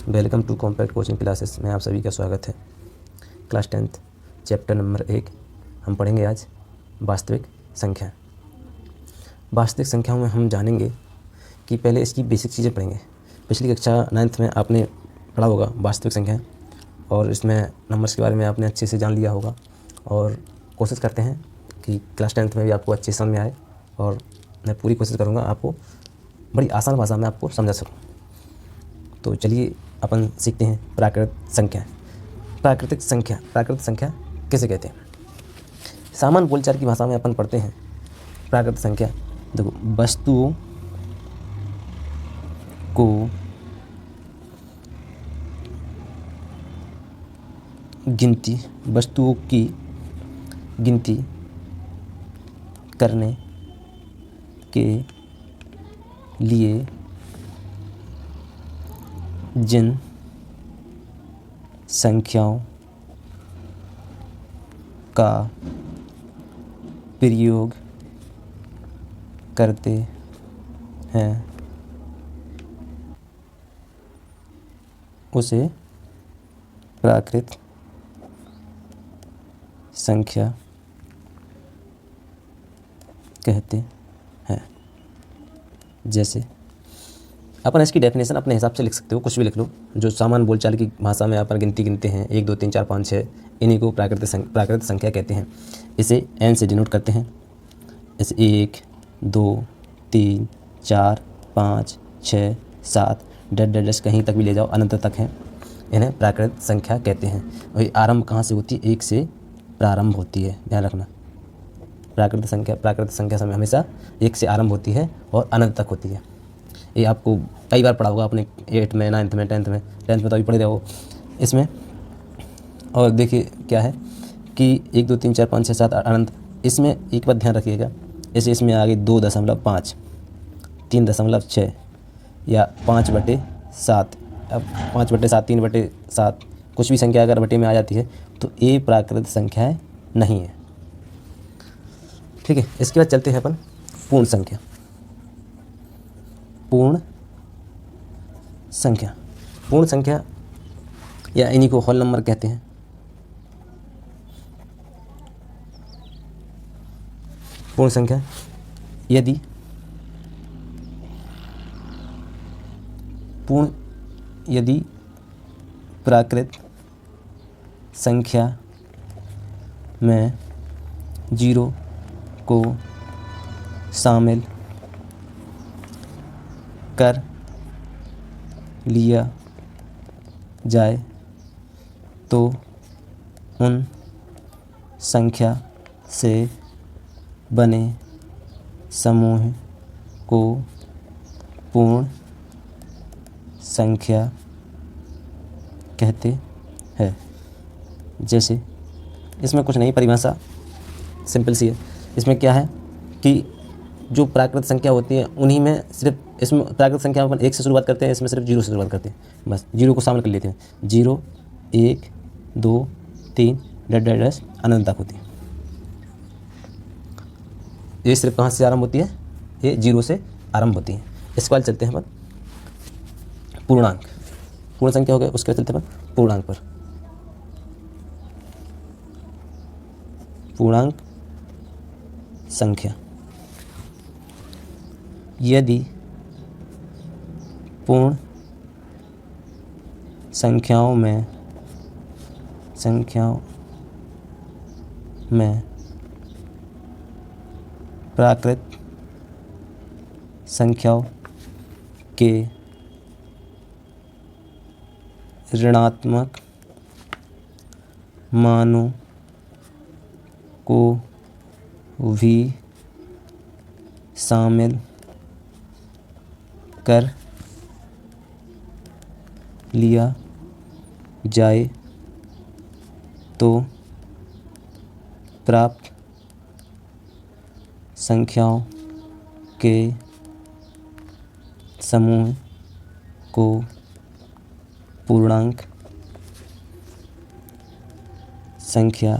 Welcome to compact coaching classes में आप सभी का स्वागत है। क्लास 10th चैप्टर नंबर 1 हम पढ़ेंगे आज वास्तविक संख्या। वास्तविक संख्याओं में हम जानेंगे कि पहले इसकी बेसिक चीज़ें पढ़ेंगे। पिछली कक्षा 9th में आपने पढ़ा होगा वास्तविक संख्या और इसमें नंबर्स के बारे में आपने अच्छे से जान लिया होगा और कोशिश करते हैं कि क्लास 10th में भी आपको अच्छे समझ में आए और मैं पूरी कोशिश करूँगा आपको बड़ी आसान भाषा में आपको समझा सकूँ। तो चलिए अपन सीखते हैं प्राकृतिक संख्या। प्राकृतिक संख्या किसे कहते हैं? सामान्य बोलचाल की भाषा में अपन पढ़ते हैं प्राकृतिक संख्या। देखो, वस्तुओं को वस्तुओं की गिनती करने के लिए जिन संख्याओं का प्रयोग करते हैं उसे प्राकृतिक संख्या कहते हैं। जैसे अपन इसकी डेफिनेशन अपने हिसाब से लिख सकते हो, कुछ भी लिख लो। जो सामान्य बोलचाल की भाषा में अपन गिनती गिनते हैं 1 2 3 4 5 6, इन्हीं को प्राकृतिक संख्या कहते हैं। इसे n से डिनोट करते हैं। इसे 1 2 3 4 5 6 7 डैश कहीं तक भी ले जाओ, अनंत तक है, इन्हें प्राकृतिक संख्या कहते हैं। वही आरंभ कहाँ से होती है? 1 से प्रारंभ होती है, ध्यान रखना। प्राकृतिक संख्या समय हमेशा 1 से आरंभ होती है और अनंत तक होती है। ये आपको कई बार पढ़ा होगा अपने 8th में, 9th में, 10th में तो अभी पढ़े रहो इसमें। और देखिए क्या है कि 1 2 3 4 5 6 7 8 अनंत। इसमें एक बात ध्यान रखिएगा, जैसे इसमें आगे 2.5 3.6 या 5/7। अब 5/7 3/7 कुछ भी संख्या अगर बटे में आ जाती है तो ये प्राकृतिक संख्या नहीं है। ठीक है, इसके बाद चलते हैं अपन पूर्ण संख्या। पूर्ण संख्या या इन्हीं को होल नंबर कहते हैं। पूर्ण संख्या यदि प्राकृतिक संख्या में 0 को शामिल कर लिया जाए तो उन संख्या से बने समूह को पूर्ण संख्या कहते हैं। जैसे इसमें कुछ नहीं, परिभाषा सिंपल सी है। इसमें क्या है कि जो प्राकृतिक संख्या होती है उन्हीं में सिर्फ, इसमें प्राकृतिक संख्या अपन 1 से शुरुआत करते हैं, इसमें सिर्फ 0 से शुरुआत करते हैं, बस 0 को शामिल कर लेते हैं। 0 1 2 3 डैश अनंत तक होती है। ये सिर्फ कहाँ से आरंभ होती है? ये 0 से आरंभ होती है। इसके बाद चलते हैं अपन पूर्णांक। पूर्ण संख्या हो गया, उसके बाद चलते हैं अपन पूर्णांक पर। पूर्णांक संख्या यदि पूर्ण संख्याओं में प्राकृतिक संख्याओं के ऋणात्मक मानों को भी शामिल कर लिया जाए तो प्राप्त संख्याओं के समूह को पूर्णांक संख्या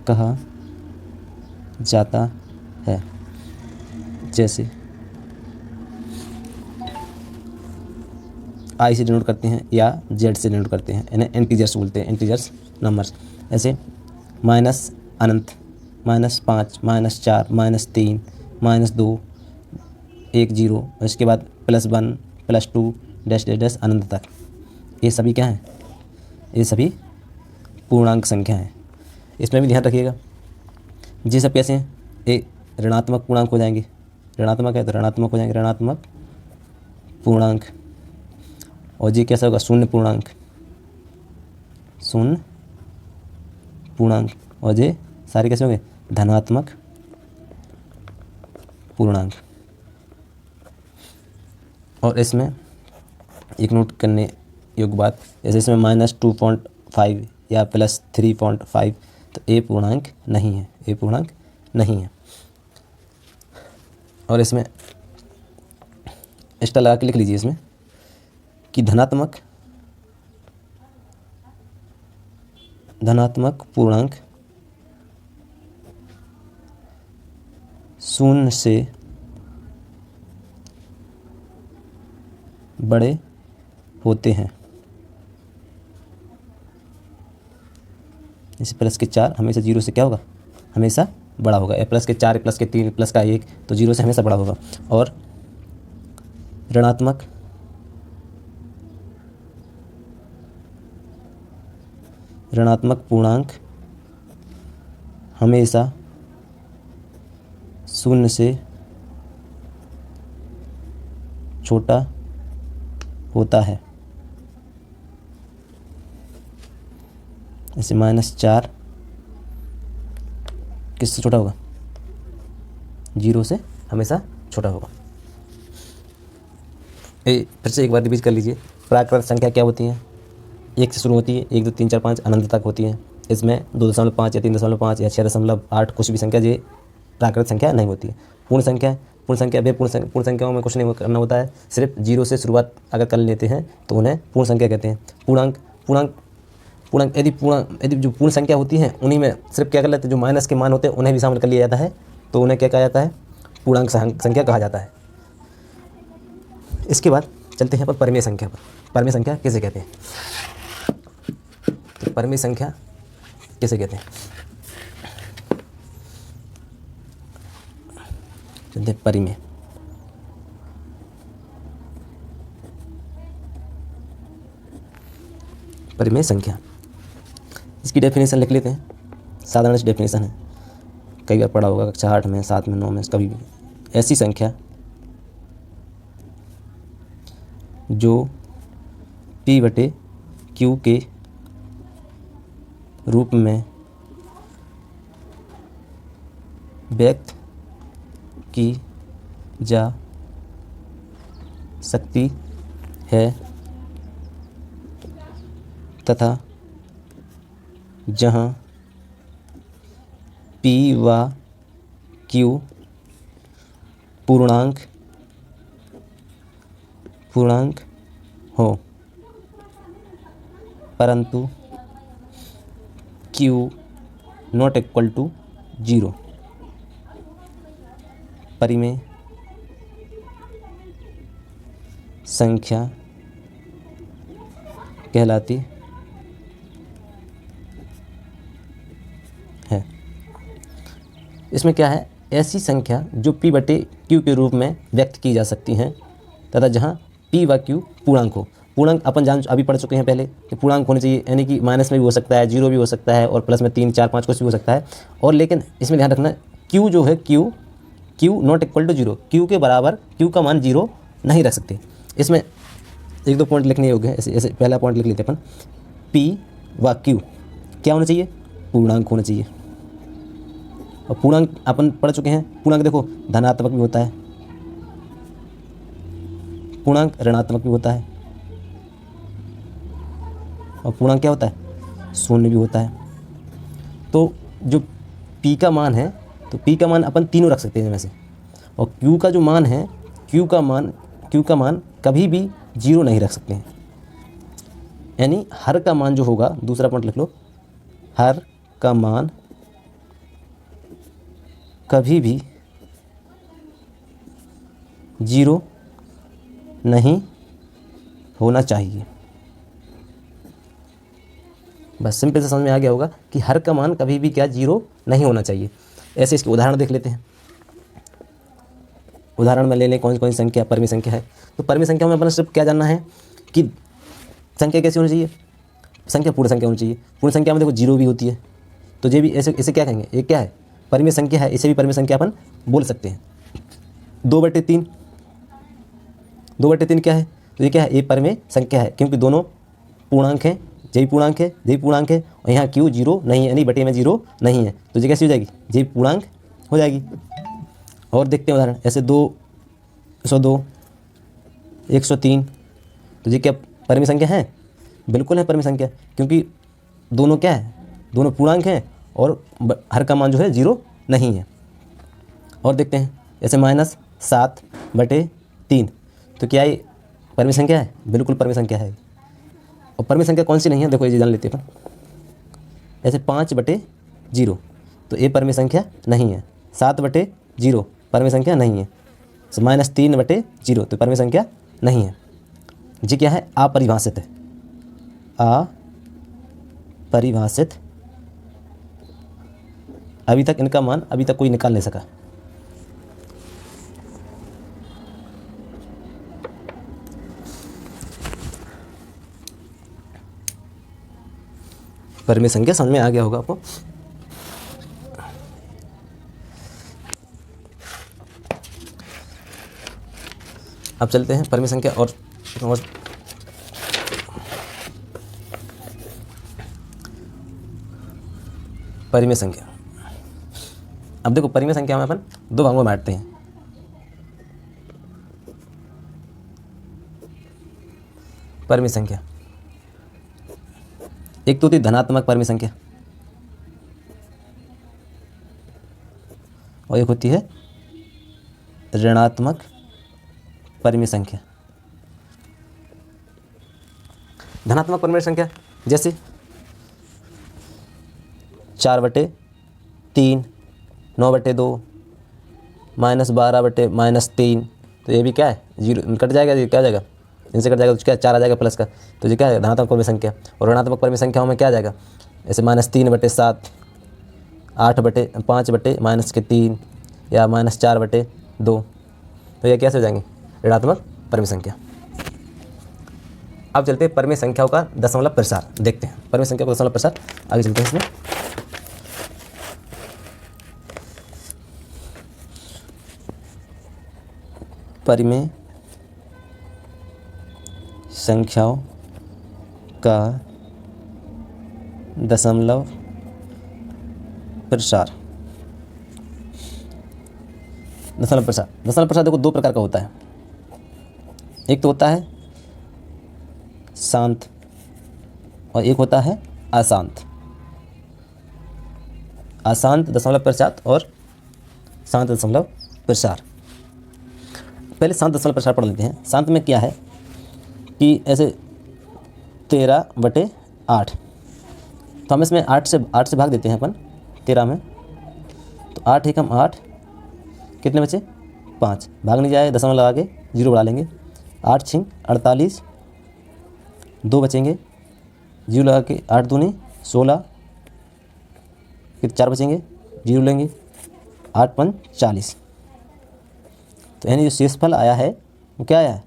कहा जाता है। जैसे आई से डिनोट करते हैं या जेड से डिनोट करते हैं, इन्हें इंटीजर्स बोलते हैं, इंटीजर्स नंबर्स। ऐसे माइनस अनंत, -5, -4, -3, -2, 1 0, इसके बाद +1, +2 डैश डैश डैश अनंत तक। ये सभी क्या हैं? ये सभी पूर्णांक संख्या हैं। इसमें भी ध्यान रखिएगा। ये सब कैसे हैं? ये ऋणात्मक पूर्णांक हो जाएंगे, ऋणात्मक है तो ऋणात्मक हो जाएंगे, ऋणात्मक पूर्णांक। और ये कैसा होगा? शून्य पूर्णांक, शून्य पूर्णांक। और ये सारे कैसे होंगे? धनात्मक पूर्णांक। और इसमें एक नोट करने योग्य बात, जैसे इसमें -2.5 या +3.5, तो ए पूर्णांक नहीं है, ए पूर्णांक नहीं है। और इसमें एक्स्ट्रा लगा के लिख लीजिए इसमें कि धनात्मक पूर्णांक शून्य से बड़े होते हैं। जैसे +4 हमेशा 0 से क्या होगा? हमेशा बड़ा होगा। +4, +3, +1 तो 0 से हमेशा बड़ा होगा। और ऋणात्मक पूर्णांक हमेशा शून्य से छोटा होता है। जैसे -4 किससे छोटा होगा? 0 से हमेशा छोटा होगा। फिर से एक बार रिवीज कर लीजिए। प्राकृत संख्या क्या होती हैं? 1 से शुरू होती है, 1 2 3 4 5 अनंत तक होती है। इसमें 2.5 या 3.5 या 6.8 कुछ भी संख्या ये प्राकृत संख्या नहीं होती है। पूर्ण संख्या, पूर्ण संख्याओं में कुछ नहीं करना होता है, सिर्फ 0 से शुरुआत अगर कर लेते हैं तो उन्हें पूर्ण संख्या कहते हैं। पूर्णांक यदि जो पूर्ण संख्या होती हैं उन्हीं में सिर्फ क्या कर लेते हैं, जो माइनस के मान होते हैं उन्हें भी शामिल कर लिया जाता है, तो उन्हें क्या कहा जाता है? पूर्णांक संख्या कहा जाता है। इसके बाद चलते हैं पर परिमेय संख्या पर। परिमेय संख्या किसे कहते हैं? तो परिमेय संख्या किसे कहते हैं? चलते हैं परिमेय। परिमेय संख्या, इसकी डेफिनेशन लिख लेते हैं। साधारण सी डेफिनेशन है, कई बार पढ़ा होगा कक्षा 8 में, 7 में, 9 में, कभी भी। ऐसी संख्या जो P/Q के रूप में व्यक्त की जा सकती है तथा जहाँ P व Q पूर्णांक हो, परंतु Q ≠ 0 परिमेय संख्या कहलाती है। इसमें क्या है? ऐसी संख्या जो P/Q के रूप में व्यक्त की जा सकती हैं तथा जहाँ P व Q पूर्णांक हो। पूर्णांक अपन अभी पढ़ चुके हैं पहले कि पूर्णांक होने चाहिए, यानी कि माइनस में भी हो सकता है, 0 भी हो सकता है, और प्लस में 3 4 5 कुछ भी हो सकता है। और लेकिन इसमें ध्यान रखना, Q जो है Q ≠ 0, Q के बराबर Q का मान 0 नहीं रख सकते। इसमें 1-2 पॉइंट लिखने योग्य है। ऐसे पहला पॉइंट लिख लेते अपन, P व Q क्या होना चाहिए? पूर्णांक होना चाहिए। और पूर्णांक अपन पढ़ चुके हैं, पूर्णांक देखो धनात्मक भी होता है, पूर्णांक ऋणात्मक भी होता है, और पूर्णांक क्या होता है? शून्य भी होता है। तो जो P का मान है, तो P का मान अपन तीनों रख सकते हैं इनमें से। और Q का जो मान है, Q का मान कभी भी 0 नहीं रख सकते हैं। यानी हर का मान जो होगा, दूसरा पॉइंट लिख लो, हर का मान कभी भी 0 नहीं होना चाहिए। बस सिंपल से समझ में आ गया होगा कि हर का मान कभी भी क्या जीरो नहीं होना चाहिए। ऐसे इसके उदाहरण देख लेते हैं। उदाहरण में ले लें कौन कौन सी संख्या परिमेय संख्या है। तो परिमेय संख्या में अपना सिर्फ क्या जानना है कि संख्या कैसी होनी चाहिए, संख्या पूर्ण संख्या होनी चाहिए। पूर्ण संख्या में देखो जीरो भी होती है, तो ये भी ऐसे इसे क्या कहेंगे, ये क्या है परिमेय संख्या है, इसे भी परिमेय संख्या अपन बोल सकते हैं। 2/3, 2/3 क्या है, तो ये क्या है, ये परिमेय संख्या है क्योंकि दोनों पूर्णांक हैं, यही पूर्णांक है, यही पूर्णांक है और यहाँ क्यों जीरो नहीं है, यानी बटे में जीरो नहीं है, तो ये कैसी हो जाएगी, यही पूर्णांक हो जाएगी। और देखते हैं उदाहरण, ऐसे 202, 103, तो ये क्या परिमेय संख्या है, बिल्कुल है परिमेय संख्या क्योंकि दोनों क्या है, दोनों पूर्णांक हैं और हर का मान जो है जीरो नहीं है। और देखते हैं ऐसे -7/3, तो क्या ये परिमेय संख्या है, बिल्कुल परिमेय संख्या है। और परिमेय संख्या कौन सी नहीं है, देखो ये जान लेते हैं। ऐसे 5/0, तो ये परिमेय संख्या नहीं है। 7/0 परिमेय संख्या नहीं है। -3/0 तो परिमेय संख्या नहीं है। जी क्या है, अपरिभाषित है, अपरिभाषित। अभी तक इनका मान अभी तक कोई निकाल नहीं सका। परिमेय संख्या समझ में आ गया होगा आपको। अब चलते हैं परिमेय संख्या और परिमेय संख्या। अब देखो परिमेय संख्या में अपन दो भागों में बांटते हैं। परिमेय संख्या एक तो होती है धनात्मक परिमेय संख्या और एक होती है ऋणात्मक परिमेय संख्या। धनात्मक परिमेय संख्या जैसे 4/3, 9/2, -12/-3, तो ये भी क्या है, जीरो कट जाएगा, ये क्या आ जाएगा, इनसे कट जाएगा तो क्या 4 आ जाएगा प्लस का, तो ये क्या है धनात्मक परिमेय संख्या। और ऋणात्मक परिमेय संख्याओं में क्या आ जाएगा, ऐसे -3/7, 8/5/-3 या -4/2, तो ये कैसे हो जाएंगे, ऋणात्मक परिमेय संख्या। अब चलते हैं परिमेय संख्याओं का दशमलव प्रसार देखते हैं। परिमेय संख्या का दशमलव प्रसार आगे चलते हैं। इसमें परिमेय संख्याओं का दशमलव प्रसार। दशमलव प्रसार देखो दो प्रकार का होता है। एक तो होता है शांत और एक होता है अशांत। अशांत दशमलव प्रसार और शांत दशमलव प्रसार। पहले शांत दशमलव प्रसार पढ़ लेते हैं। शांत में क्या है कि ऐसे 13/8, तो हम इसमें 8 से भाग देते हैं अपन 13 में, तो 8 एकम 8, कितने बचे 5, भाग नहीं जाए, दशमलव लगा के 0 बढ़ा लेंगे, 8 6 48, 2 बचेंगे, 0 लगा के 8 दूनी 16, फिर 4 बचेंगे, 0 लेंगे, 8 5 40। तो यानी जो शेषफल आया है वो क्या आया है,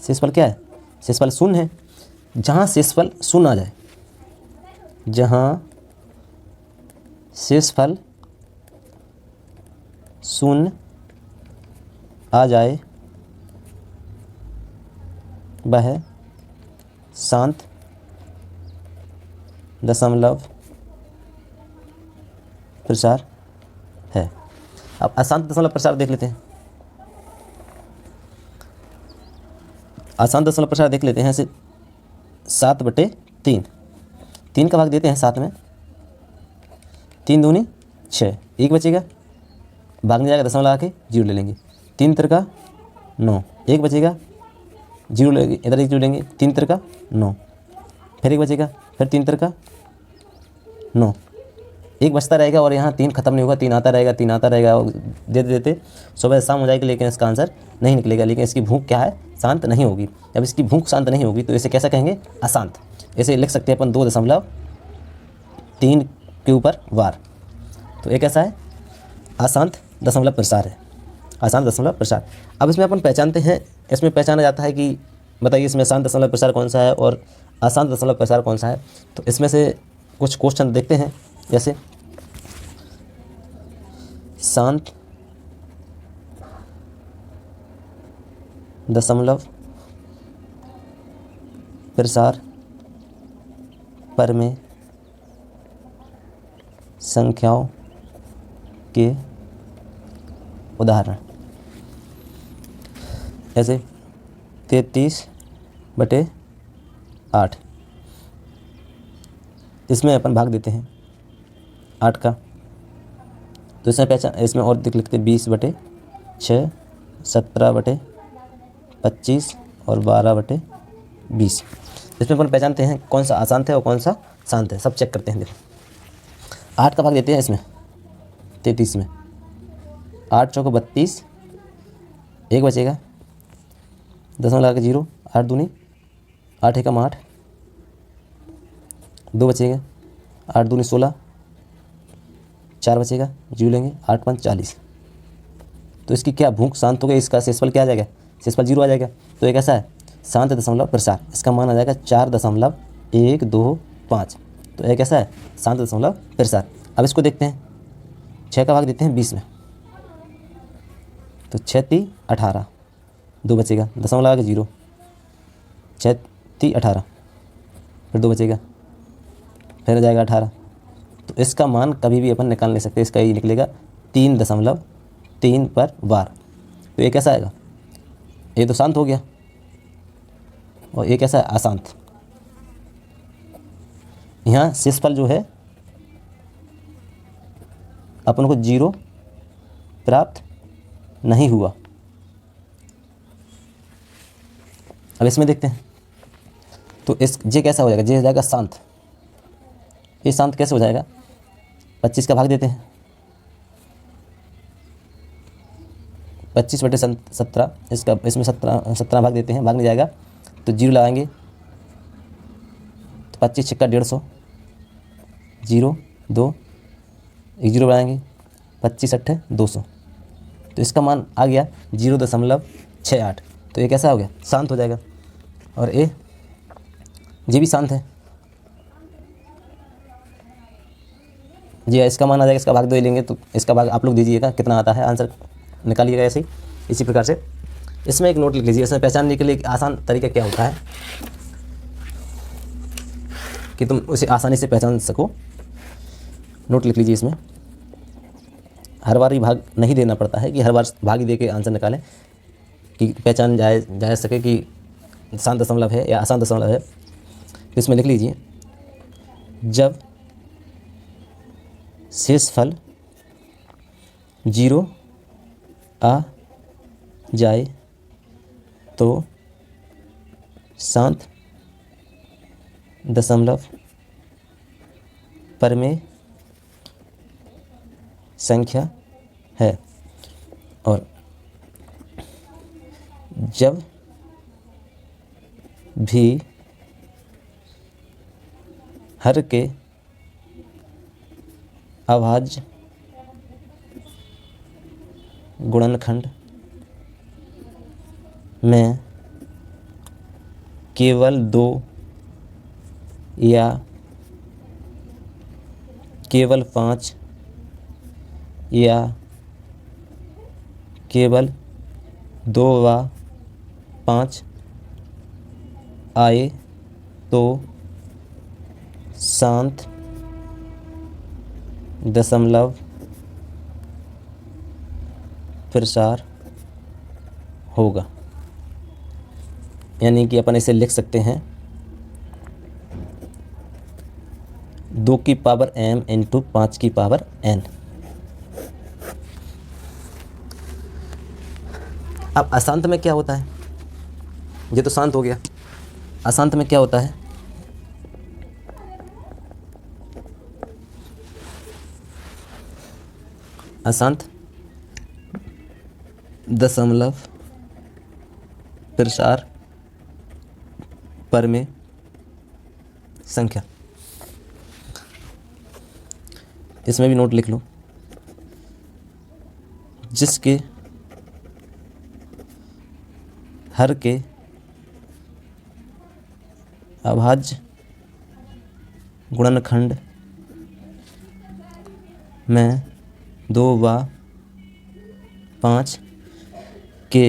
शेषफल क्या है, शेषफल शून्य है। जहाँ शेषफल शून्य आ जाए, जहाँ शेषफल शून्य आ जाए वह शांत दशमलव प्रसार है। अब अशांत दशमलव प्रसार देख लेते हैं। अशांत दशमलव प्रसार देख लेते हैं। ऐसे 7/3, 3 का भाग देते हैं 7 में, 3 दूनी 6, 1 बचेगा, भाग नहीं जाएगा, दशमलव लगा के 0 ले लेंगे, 3 3 का 9, 1 बचेगा, 0 लेंगे, इधर 1 0 लेंगे, 3 3 का 9, फिर 1 बचेगा, फिर 3 3 का 9, एक बचता रहेगा और यहाँ 3 खत्म नहीं होगा, 3 आता रहेगा, 3 आता रहेगा, और देते देते सुबह शाम हो जाएगी, लेकिन इसका आंसर नहीं निकलेगा। लेकिन इसकी भूख क्या है, शांत नहीं होगी। जब इसकी भूख शांत नहीं होगी तो इसे कैसा कहेंगे, अशांत। इसे लिख सकते हैं अपन 2.3 के ऊपर वार। तो एक ऐसा है अशांत दशमलव प्रसार है, अशांत दशमलव प्रसार। अब इसमें अपन पहचानते हैं, इसमें पहचाना जाता है कि बताइए इसमें शांत दशमलव प्रसार कौन सा है और अशांत दशमलव प्रसार कौन सा है। तो इसमें से कुछ क्वेश्चन देखते हैं, जैसे शांत दशमलव प्रसार पर में संख्याओं के उदाहरण, ऐसे 33/8। इसमें अपन भाग देते हैं 8 का, तो इसमें पहचान, इसमें और लिखते 20/6, 17/25 और 12/20। इसमें अपन पहचानते हैं कौन सा अशांत है और कौन सा शांत है, सब चेक करते हैं। देखो 8 का भाग देते हैं इसमें 33 में, 8 चौको 32, 1 बचेगा, दशमलव लगा के 0, 8 दूनी 8 एकम 8, 2 बचेगा, 8 दूनी 16, 4 बचेगा, 0 लेंगे, 8 5 40। तो इसकी क्या भूख शांत हो गई, इसका शेषफल क्या आ जाएगा, शेषफल 0 आ जाएगा। तो एक ऐसा है शांत दशमलव प्रसार, इसका मान आ जाएगा 4.125। तो एक ऐसा है शांत दशमलव प्रसार। अब इसको देखते हैं, 6 का भाग देते हैं 20 में, तो 6 3 18, 2 बचेगा, दशमलव लगा के 0, 6 3 18, फिर 2 बचेगा, फिर आ जाएगा 18। तो इसका मान कभी भी अपन निकाल नहीं सकते, इसका ये निकलेगा 3.3 पर वार। तो ये कैसा आएगा, ये तो शांत हो गया, और ये कैसा है अशांत। यहाँ शेषफल जो है अपन को 0 प्राप्त नहीं हुआ। अब इसमें देखते हैं, तो इस ये कैसा हो जाएगा, ये हो जाएगा शांत। ये शांत कैसे हो जाएगा, 25 का भाग देते हैं, 25/17, इसका इसमें 17 भाग देते हैं, भाग नहीं जाएगा तो 0 लगाएंगे, तो 25 छक्का 150, 0 2 1 0 बनाएंगे, 25 8 200। तो इसका मान आ गया 0.68। तो ये कैसा हो गया, शांत हो जाएगा। और ये भी शांत है, जी इसका मान आ जाएगा, इसका भाग 2 ही लेंगे, तो इसका भाग आप लोग दीजिएगा कितना आता है, आंसर निकालिएगा ऐसे ही, इसी प्रकार से। इसमें एक नोट लिख लीजिए, इसमें पहचानने के लिए एक आसान तरीका क्या होता है कि तुम उसे आसानी से पहचान सको। नोट लिख लीजिए, इसमें हर बार ही भाग नहीं देना पड़ता है कि हर बार भाग ही दे के आंसर निकालें, कि पहचान जा सके कि शांत दशमलव है या अशांत दशमलव है। तो इसमें लिख लीजिए, जब शेषफल 0 आ जाए तो शांत दशमलव पर में संख्या है, और जब भी हर के अभाज्य गुणनखंड में केवल 2 या केवल 5 या केवल 2 व 5 आए तो शांत दशमलव प्रसार होगा। यानी कि अपन इसे लिख सकते हैं 2 की पावर m इंटू 5 की पावर n। अब अशांत में क्या होता है, ये तो शांत हो गया, अशांत में क्या होता है, अशांत दशमलव प्रसार पर में संख्या। इसमें भी नोट लिख लो। जिसके हर के अभाज्य गुणनखंड में 2 व 5 के